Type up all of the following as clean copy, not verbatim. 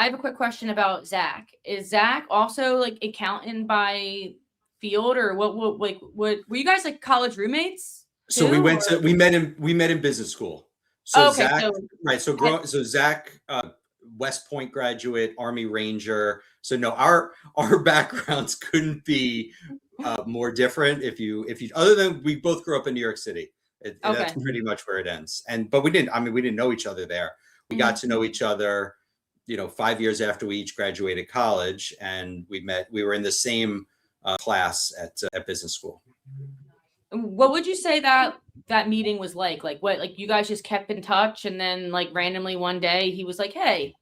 I have a quick question about Zach. Is Zach also like accountant by field, or what were you guys like college roommates So too? we met in business school. So Oh, okay, Zach, so right. So Zach, West Point graduate, Army Ranger. So no, our backgrounds couldn't be more different. If you other than we both grew up in New York City, that's okay. pretty much where it ends. But we didn't. I mean, we didn't know each other there. We got to know each other, 5 years after we each graduated college, and we met. We were in the same class at business school. What would you say that meeting was like? Like what? Like you guys just kept in touch, and then like randomly one day he was like, "Hey,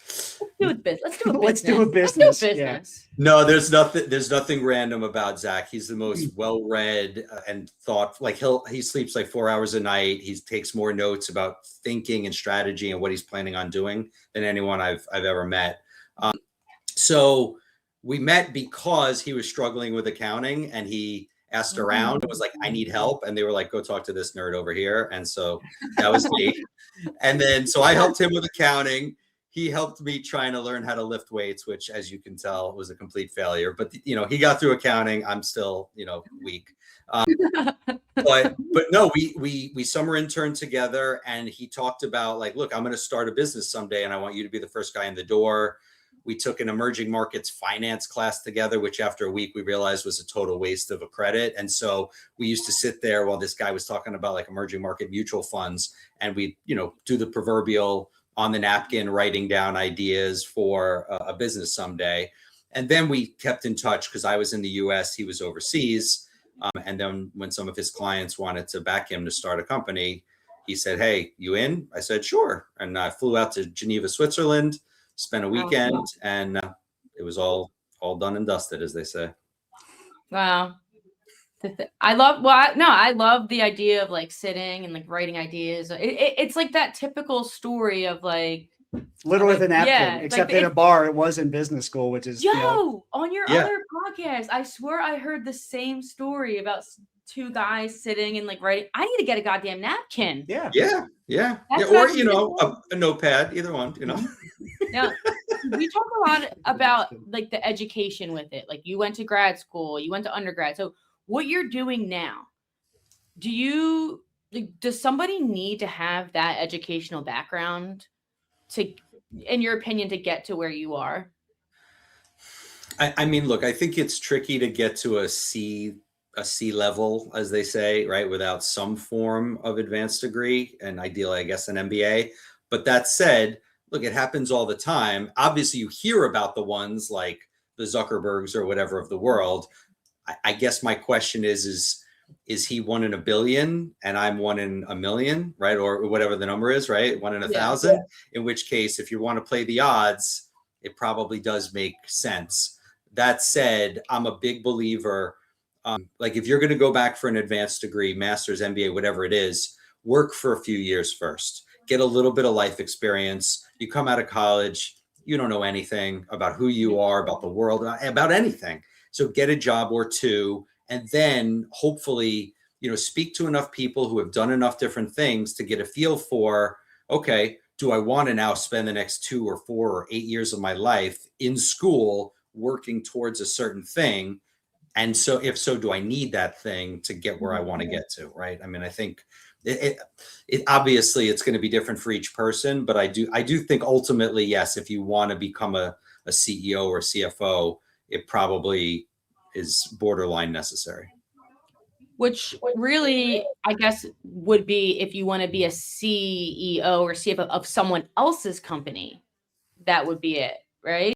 let's do a business. Let's do a business. Let's do a Let's do a business. Yeah. business." No, there's nothing random about Zach. He's the most well-read and thought. Like he sleeps like 4 hours a night. He takes more notes about thinking and strategy and what he's planning on doing than anyone I've ever met. So we met because he was struggling with accounting, and he asked around and was like, "I need help," and they were like, "Go talk to this nerd over here." And so that was me. And then so I helped him with accounting. He helped me trying to learn how to lift weights, which, as you can tell, was a complete failure. But he got through accounting. I'm still, weak. But no, we summer interned together, and he talked about like, look, I'm going to start a business someday, and I want you to be the first guy in the door. We took an emerging markets finance class together, which after a week we realized was a total waste of a credit. And so we used to sit there while this guy was talking about like emerging market mutual funds, and we, do the proverbial on the napkin, writing down ideas for a business someday. And then we kept in touch because I was in the US, he was overseas. And then when some of his clients wanted to back him to start a company, he said, "Hey, you in?" I said, "Sure." And I flew out to Geneva, Switzerland, spent a weekend, and it was all done and dusted, as they say. Wow. I love the idea of like sitting and like writing ideas. It's like that typical story of like Literally like, with a napkin, yeah, except like in a bar. It was in business school, which is on your other podcast, I swear I heard the same story about two guys sitting and like writing. I need to get a goddamn napkin. Yeah. Or a notepad, either one. Now, we talk a lot about like the education with it. Like you went to grad school, you went to undergrad. So what you're doing now, does somebody need to have that educational background to, in your opinion, to get to where you are? I mean, look, I think it's tricky to get to a C level, as they say, right, without some form of advanced degree, and ideally, I guess, an MBA. But that said, look, it happens all the time. Obviously, you hear about the ones like the Zuckerbergs or whatever of the world. I guess my question is he 1 in a billion and I'm 1 in a million, right? Or whatever the number is, right? 1 in 1,000. Yeah. In which case, if you want to play the odds, it probably does make sense. That said, I'm a big believer. Like if you're going to go back for an advanced degree, master's, MBA, whatever it is, work for a few years first. Get a little bit of life experience. You come out of college, you don't know anything about who you are, about the world, about anything. So get a job or two, and then hopefully, speak to enough people who have done enough different things to get a feel for, okay, do I want to now spend the next 2 or 4 or 8 years of my life in school working towards a certain thing? And so if so, do I need that thing to get where I want to get to, right? I mean, I think it obviously it's going to be different for each person, but I do think ultimately, yes, if you want to become a CEO or CFO, it probably is borderline necessary. Which really, I guess, would be if you want to be a CEO or CFO of someone else's company, that would be it, right?